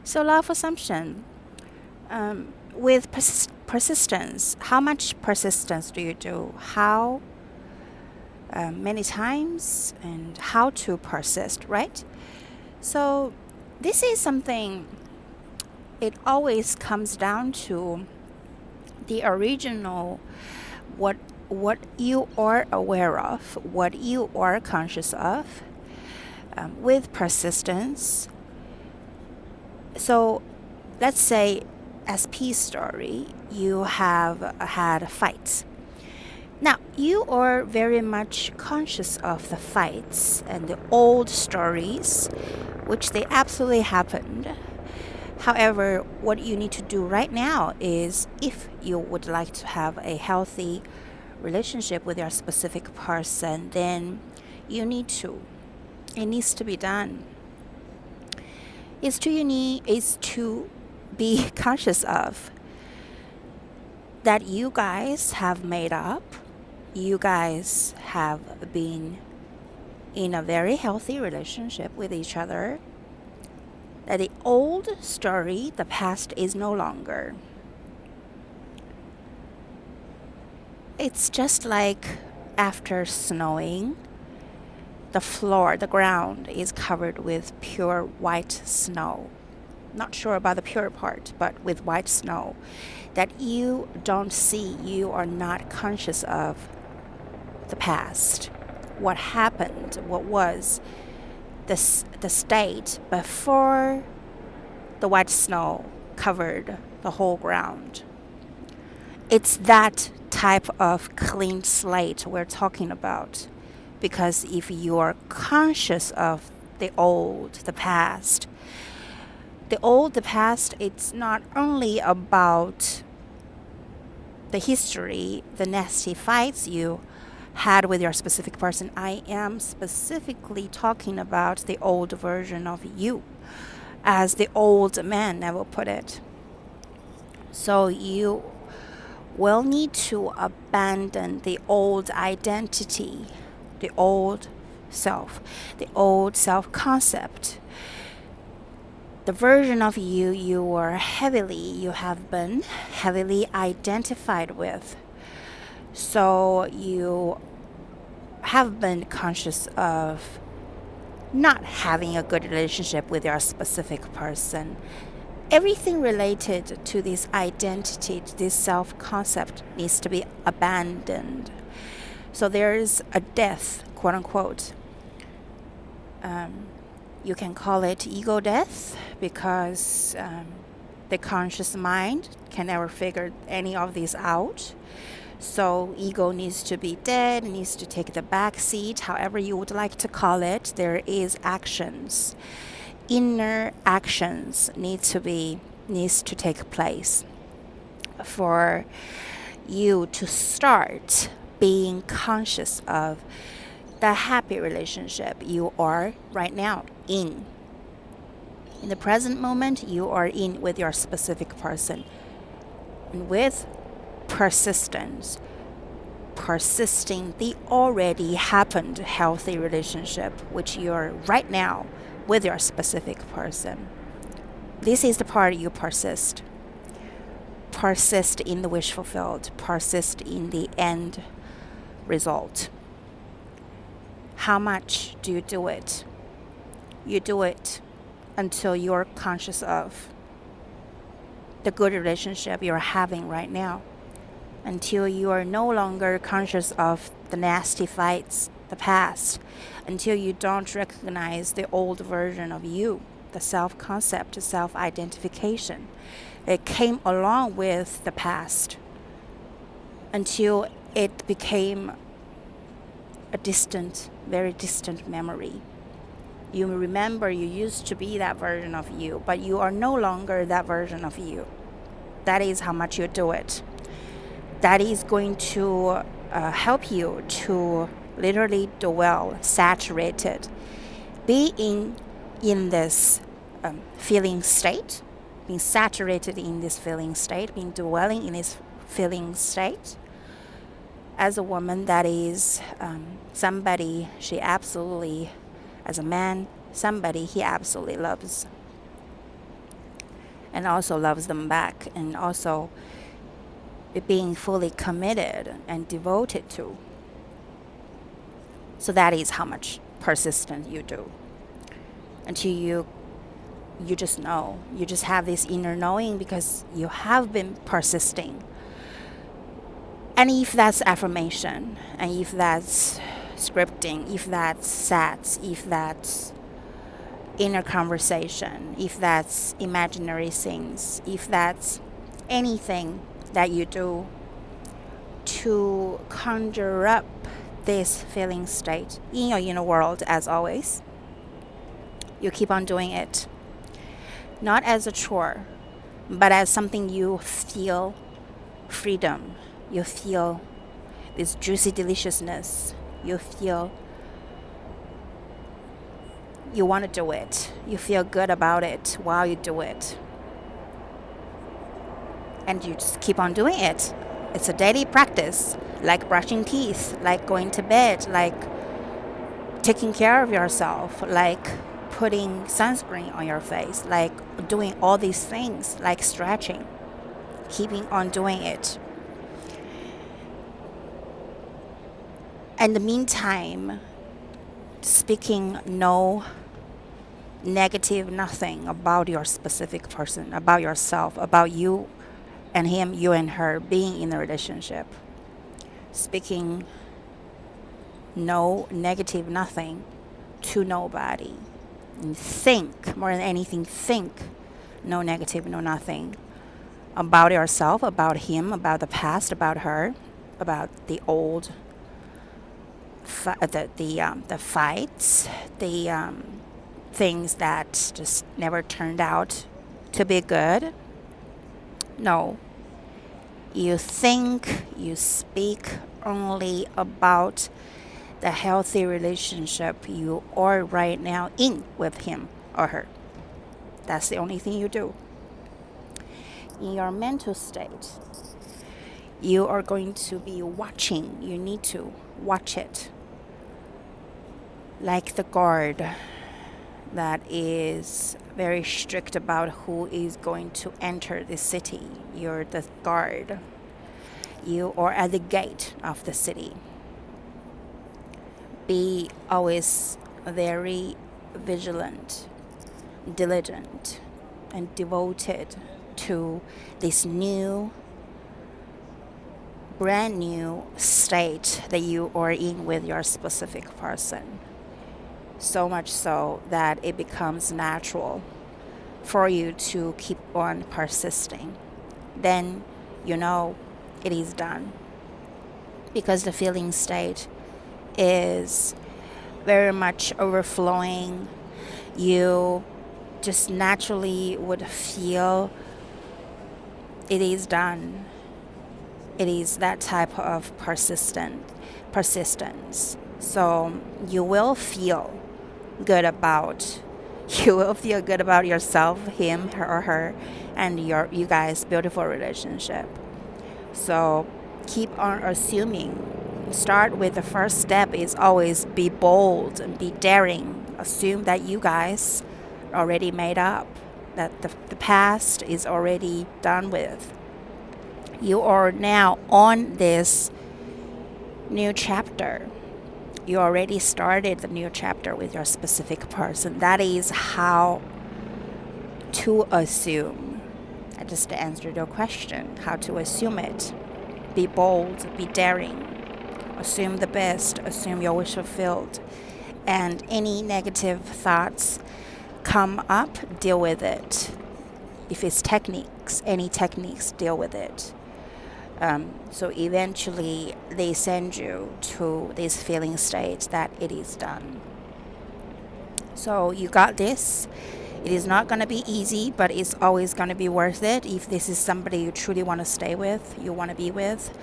So love assumption. With persistence, how much persistence do you do? How many times and how to persist, right? So this is something, it always comes down to the original, what you are aware of, what you are conscious of, with persistence. So let's say as peace story, you have had fights. Now, you are very much conscious of the fights and the old stories, which they absolutely happened. However, what you need to do right now is, if you would like to have a healthy relationship with your specific person, then it needs to be done. Is to be conscious of that you guys have made up. You guys have been in a very healthy relationship with each other. That the old story, the past, is no longer. It's just like after snowing, the ground is covered with pure white snow. Not sure about the pure part, but with white snow that you don't see, you are not conscious of the past. What happened, what was the state before the white snow covered the whole ground. It's that type of clean slate we're talking about. Because if you are conscious of the past, it's not only about the history, the nasty fights you had with your specific person. I am specifically talking about the old version of you, as the old man never put it. So you will need to abandon the old identity, the old self, the old self-concept. The version of you you have been heavily identified with. So you have been conscious of not having a good relationship with your specific person. Everything related to this identity, to this self-concept, needs to be abandoned. So there is a death, quote unquote. You can call it ego death, because the conscious mind can never figure any of these out. So ego needs to be dead, needs to take the back seat, however you would like to call it. There is actions. Inner actions needs to take place for you to start being conscious of the happy relationship you are right now in. In the present moment, you are in with your specific person. And with persistence, persisting the already happened healthy relationship which you're right now with your specific person. This is the part you persist. Persist in the wish fulfilled. Persist in the end result. How much do you do it? You do it until you're conscious of the good relationship you're having right now. Until you are no longer conscious of the nasty fights, the past. Until you don't recognize the old version of you, the self-concept, the self-identification. It came along with the past. Until it became a distant, very distant memory. You remember you used to be that version of you, but you are no longer that version of you. That is how much you do it. That is going to help you to literally dwell, saturated, be in this feeling state, being saturated in this feeling state, being dwelling in this feeling state. As a woman, that is somebody she absolutely, as a man, somebody he absolutely loves. and also loves them back, and also being fully committed and devoted to. So that is how much persistence you do. Until you just know. You just have this inner knowing because you have been persisting. And if that's affirmation, and if that's scripting, if that's sats, if that's inner conversation, if that's imaginary things, if that's anything that you do to conjure up this feeling state in your inner world, as always, you keep on doing it. Not as a chore, but as something you feel freedom. You feel this juicy deliciousness. You feel you want to do it. You feel good about it while you do it. And you just keep on doing it. It's a daily practice, like brushing teeth, like going to bed, like taking care of yourself, like putting sunscreen on your face, like doing all these things, like stretching, keeping on doing it. In the meantime, speaking no negative nothing about your specific person, about yourself, about you and him, you and her being in a relationship. Speaking no negative nothing to nobody. And think, more than anything, think no negative, no nothing about yourself, about him, about the past, about her, about the old, the fights, the things that just never turned out to be good. No. You think, you speak only about the healthy relationship you are right now in with him or her. That's the only thing you do. In your mental state, you are going to be watching. You need to watch it. Like the guard that is very strict about who is going to enter the city. You're the guard. You are at the gate of the city. Be always very vigilant, diligent, and devoted to this brand new state that you are in with your specific person. So much so that it becomes natural for you to keep on persisting. Then you know it is done. Because the feeling state is very much overflowing. You just naturally would feel it is done. It is that type of persistence. So you will feel good about yourself, him, her, or her, and you guys' beautiful relationship. So keep on assuming. Start with the first step is always be bold and be daring. Assume that you guys are already made up, that the past is already done with. You are now on this new chapter. You already started the new chapter with your specific person. That is how to assume. I just answered your question, how to assume it. Be bold, be daring. Assume the best, assume your wish fulfilled. And any negative thoughts come up, deal with it. If it's any techniques, deal with it. So eventually they send you to this feeling state that it is done. So you got this. It is not going to be easy, but it's always going to be worth it if this is somebody you truly want to stay with, you want to be with.